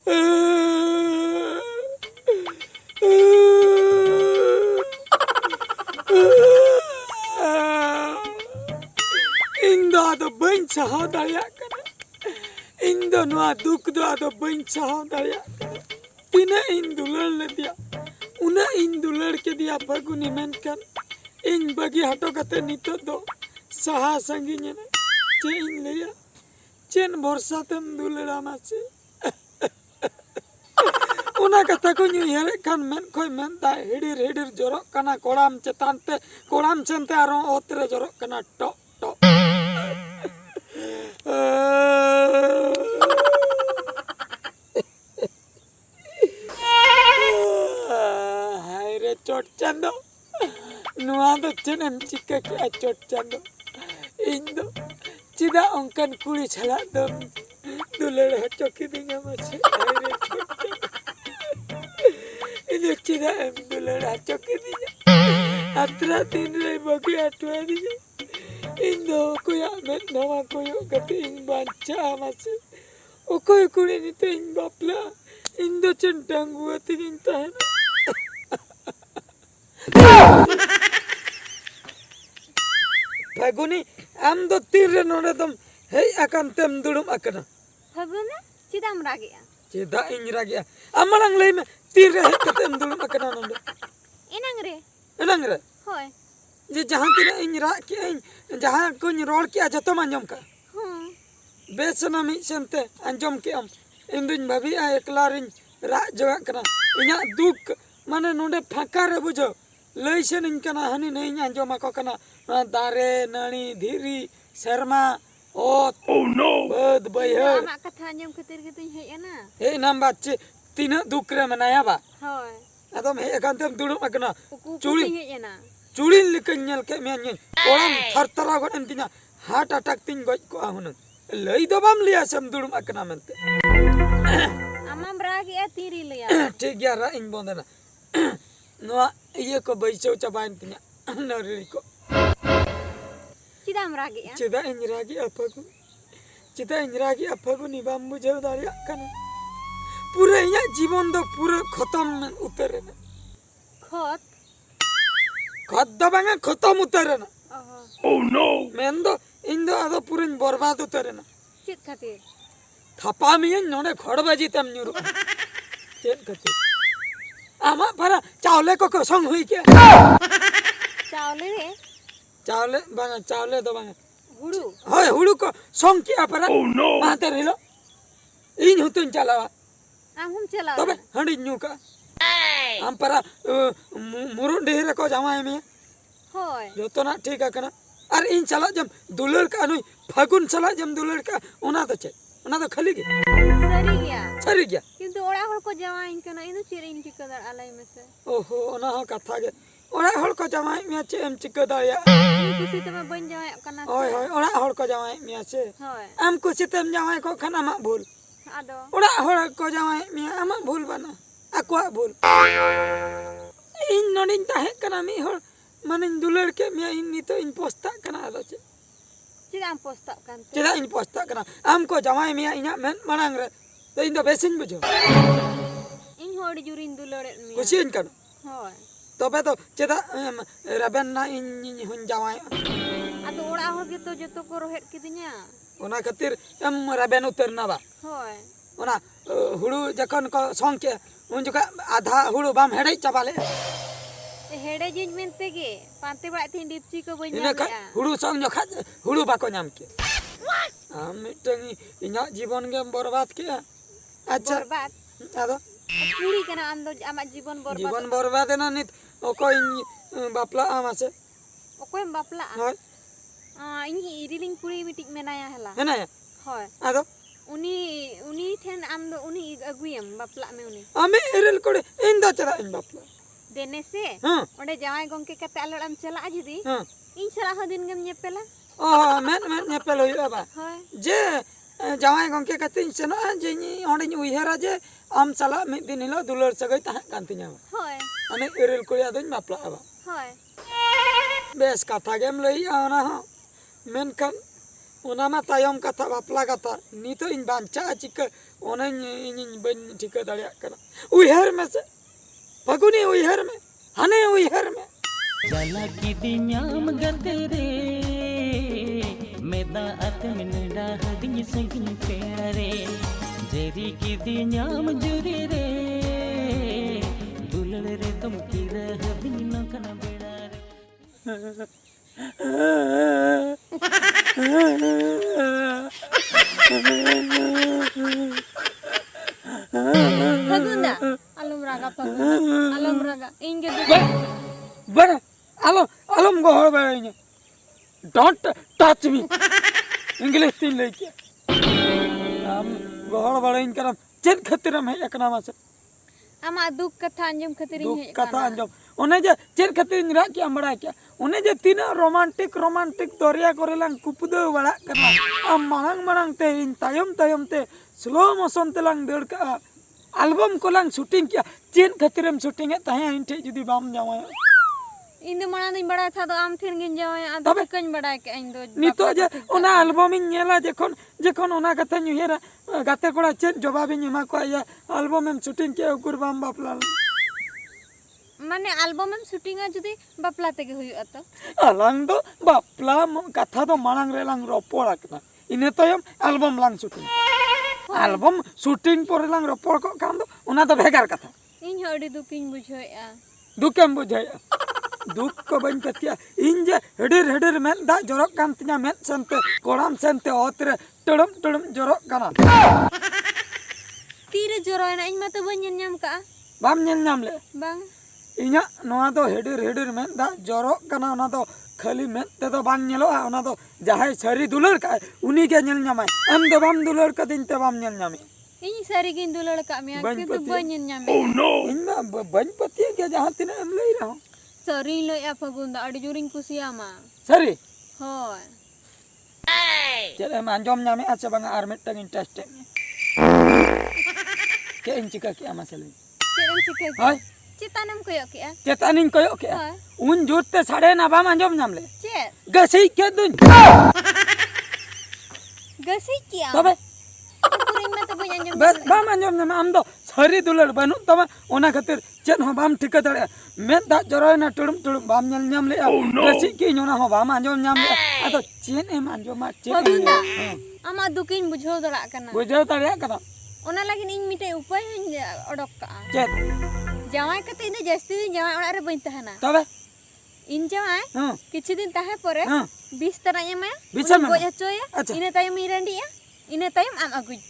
Indo ado bain sahau dayak kana. Indo noa duk do ado bain sahau dayak kana. Tina indular le dia. Una indular ke dia Phaguni menkan. In bagi hato kate nito do saha sanginya na. Ce in leya. Cen borsa tem dulara mase. Una kata ko nyuhare kan men koi men ta hidir jorok kana kolam cetante kolam cente aro otre jorok kana tok tok. Hai re chot chando. Nua do cenem chika ki a chot chando. Indo cida ongkan kuri chala dom dulara choki dinga mase. Hai re chot chando. Ini cida em dulara choki dinga. Atra tin re bagi atwa dinga. Indo kuya men nawa kuyo kati ing banca mase. Okoy kuri nito ing bapla. Indo centang gua tingin tahan. Phaguni am do tirre nore dom hei akan tem dulum akana. Phaguni cidam ragia. Cida ing ragia. Amalang lei me tirre hei katem dulum akana nonde. Enang re. Hoi. Je jahan tira ing ra ki ing jahan kuny rol ki aja to manjom ka. Besana mi sente anjom ki am. Induñ babi a eklarin ra joga kana. Inya duk mane nonde phaka re bujo. Leisen ing kana hani nei anjom ako kana. Dare nani dhiri serma ot. Oh no. Bad bayar. Amak kata anjom ketir ketuñ hei ana. Hei nam bache tina dukre menaya ba. Hoi. Adom hei akan tem dulum akana. Curi hei ana. Curin likan nyal ke miannya. Orang thar-thara gon entinya heart attack tin goj ko ahun. Lei do bam liya sam dulum akana mente. Amam ragi a tiri liya. ठीक गया रा इन बोंदना. Noa iye ko baisau cabain tinya. Nari ko. Cidam ragi ya. Cida inragi apaku. Cida inragi apaku ni bam bujau dari akana. Pura inya जीवन do pura khatam men utarena. Khot. Khat do banga khatam utarena. Oh no. Mendo indo ado purin बर्बाद utarena. Cid khatir. Thapa miyen none khorbaji tam nyuru. Ced khatir. Ama para chaule ko song hui ke. Chaule re. Chaule banga chaule do banga. Huru. Hoi huru ko song kia para. Oh no. Mate rilo. In hutun chalawa. Amhum chala. Tobe handi nyuka. Am para murun dehre ko jamai me. Hoi. Jotona ठीक akana. Ar in chala jam dular ka anui Phagun chala jam dular ka ona to che. Ona to khali ge. Sari gya. Kintu ora hol ko jamai kana inu chirin chikadar alai mese. Oho ona ho katha ge. Ora hol ko jamai me che em chika daya. Kusi tama ban jamai kana. Oi hoi ora hol ko jamai me che. Hoi. Am kusi tem jamai ko khana ma bhul. Ado. Ora hol ko jamai me ama bhul bana. Akwa bhul. In nodin tahe kana mi hol manin dular ke me in nito in posta kana ado che. Cidam postak kan. Cida in posta kana. Am ko jamai me inya men manang re. To in do besin bujo. In hodi jurin duloret mi. Kusin kana. Hoi. Tobe to cida raben na in hun jamai. Ado ora hol gitu joto ko rohet kidinya. Ona khatir em raben utarna ba. Hoi. Ona huru jakon ko song ke un joka adha huru bam hedai chabale. Hede jin mente ge pante bak tin dipsi ko ban Ina ka jamai. huru song jokha huru bako nyam ke. Am mitang inya जीवन ge बर्बाद ke. Acha Borbat. ado Puri kana amdo amak jibon borbat. जीवन बर्बाद na nit okoi bapla amase. Okoy bapla. Hoi. Ini iriling puri mitik menaya hela. Hena ya. Hoi. Ado Uni ten amdo uni aguyam bapla me uni. ame erel kore inda chara in bapla. Dene se. Ha. Onde jamai gongke kate alor am chala ajudi. Ha. In chala hodin gam nyepela. Oh men nyepel hoya ba. Hoi. Je jawai gongke katin seno je ni onde ni uihara je am sala mid din hilo dular sagai tahan kan tinya. Hoi. Ane erel kore adon bapla ba. Hoi. Bes katha gem lei ana ha. Men kan ओना मा तायम कथा बापला कथा नितो इन बांचा चिका ओना इन बन ठिका दाड़िया कना उयहर में से फगुनी उयहर में हने उयहर में जला की दिन्याम गतेरे मेदा अतमिनडा हदिन संगिन पेरे जेरी की दिन्याम जुरे रे दुलड़ रे तुम की रह हदिन कना बेड़ा रे Fagunda, alum raga Fagunda, alum raga. Inge बड़ा अलम गोहर बड़ाइने डोंट टच मी इंग्लिश तीन लेके हम गोहर बड़ाइन करम चेन खतरम है एकना मासे ama duk katha anjum khatir दुख he कथा अंजम ओने जे चेन खतिर निरा किया बड़ा क्या ओने जे तीना रोमांटिक दरिया करेलां कुपदो बड़ा करना am मांग ते इन तायम ते स्लो मोशन ते लांग दड़ का एल्बम को लांग शूटिंग किया चेन खतिरम शूटिंग है तहे इन ठे जुदी balm Java Indu mana ni bada tha do am thin gin jawa ado kany bada ke ain do नितो जे ओना एल्बम इन नेला जेखन ओना कथा नुहेरा गाते कोड़ा चेन जवाब इन एमा को या एल्बम एम शूटिंग के उकुर balm बापला mane album em shooting a judi bapla tege huyu ato Alang दो बापला कथा तो मांग रे लांग रोपोड़ आकना इने तयम एल्बम लांग शूटिंग पर लांग रोपोड़ को कान दो ओना तो भेगार कथा in ho adi duk in bujhoya दुकेम बुझाय दुख को बन पतिया इन जे हेडर में दा जरक कान तिया में संते कोड़ाम संते ओतरे टड़म जरक काना tire joroyna in mata ban nyam ka बाम नेल नाम ले bang इना नोआ तो हेडर में दा जरक काना ओना तो खाली में ते तो बान नेलो ओना तो जहाय सरी दुलर का उनी के नेल नामाय हम दो बाम दुलर का दिन ते बाम नेल नामे in sari gin dulal ka me Ban ke tu pati. ban nyam इन बन पतिया के जहां तिने हम लई रहा sari lo ya Fagunda adi juring kusia ma सरी hoy चले हम अंजम नामे अच्छा बंगा आर मिटंग इंटरेस्ट के इन चिका के मसले cedem cike हाय citanam koyo ke चेतानिन कोयो के hoy उन जोते साड़े ना बाम अंजम नाम ले ced गसी के दुन gasi kia तबे kuring mata ban nyam बस बाम अंजम नाम हम दो सरी दुलर बनु तब ओना खातिर चेन हो बाम ठिका दड़े में दा जरोय ना टुडुम बाम नेल नाम ले गसी के नोना हो बाम अंजम नाम ले आ तो चेन एम अंजम मा chain Fagunda ama dukin bujho dara kana बुझो तड़े कदा ona lagi ing mite upay odok ka चेत jawai kate ine jasti din jawai ora re bain tahana तबे in jawai हां kichu din tahe pore हां bistaranya ma Bisa uni ma? goj achoya Acha. ine tayam irandi ya ine tayam am aguj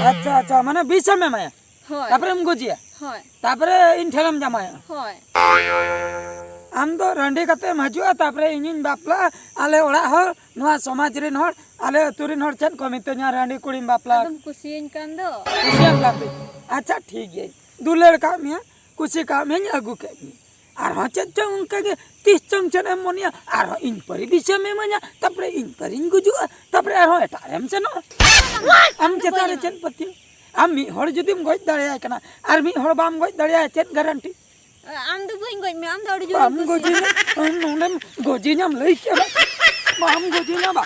अच्छा माने बीच में माया hoy तापरे हम gujiya hoy तापरे इन ठेलम जमाया hoy आम तो रंडी कते हजुआ तापरे इनिन बापला आले ओड़ा हर नोआ समाज रिन हर आले तुरिन हर चेन कमिते न्या रंडी कुड़ीम बापला adum kusiin kan do कुसियम कापे अच्छा ठीक है दुलर का मिया कुसी का में अगु के आर हचन चंग उनका के 30 चंग चन मोनिया आर इन परि दिशा में मन्या तापरे इन परिन गुजुआ तापरे आर एटा एम चनो आम चेतारे चेन पति आम मी हर जुदिम गज दाड़िया कना आर मी हर बाम गज दाड़िया चेन guarantee am do bain goj me am do adi बाम juring गोजी ना नोंडम गोजी नाम लई के बाम गोजी ना बा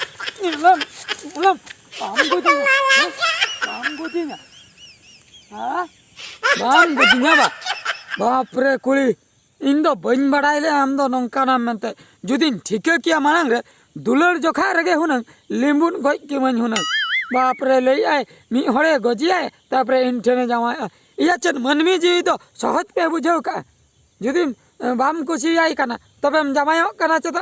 लम बाम गोजी ना हां बाम गोजी ना बा बाप रे कुली इन दो बन बड़ाइले हम दो नोंका नाम मेनते जुदिन ठीके किया मानंग रे दुलर जोखा रगे हुनंग लिंबुन गज के मन हुनंग बाप रे लई आए मी हरे गोजी आए तापरे इन ठेने जावा या चन मनमी जी तो सहज पे बुझो का जुदी बाम कुसी आई कना तबे हम जमायो कना चता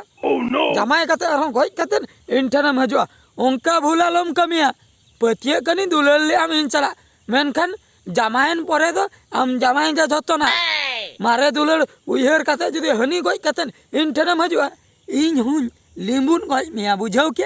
जमाय कते अरहं गज कते इंटरम हजुआ ओंका भूलालम कमिया पतिये कनी दुलर ले हम इंचला मेनखान जमायन परे तो हम जमाय जा जतो ना मारे दुलर उयहर कते जुदी हनी गज कते इंटरम हजुआ इन हुन लिंबुन गज मिया बुझाओ के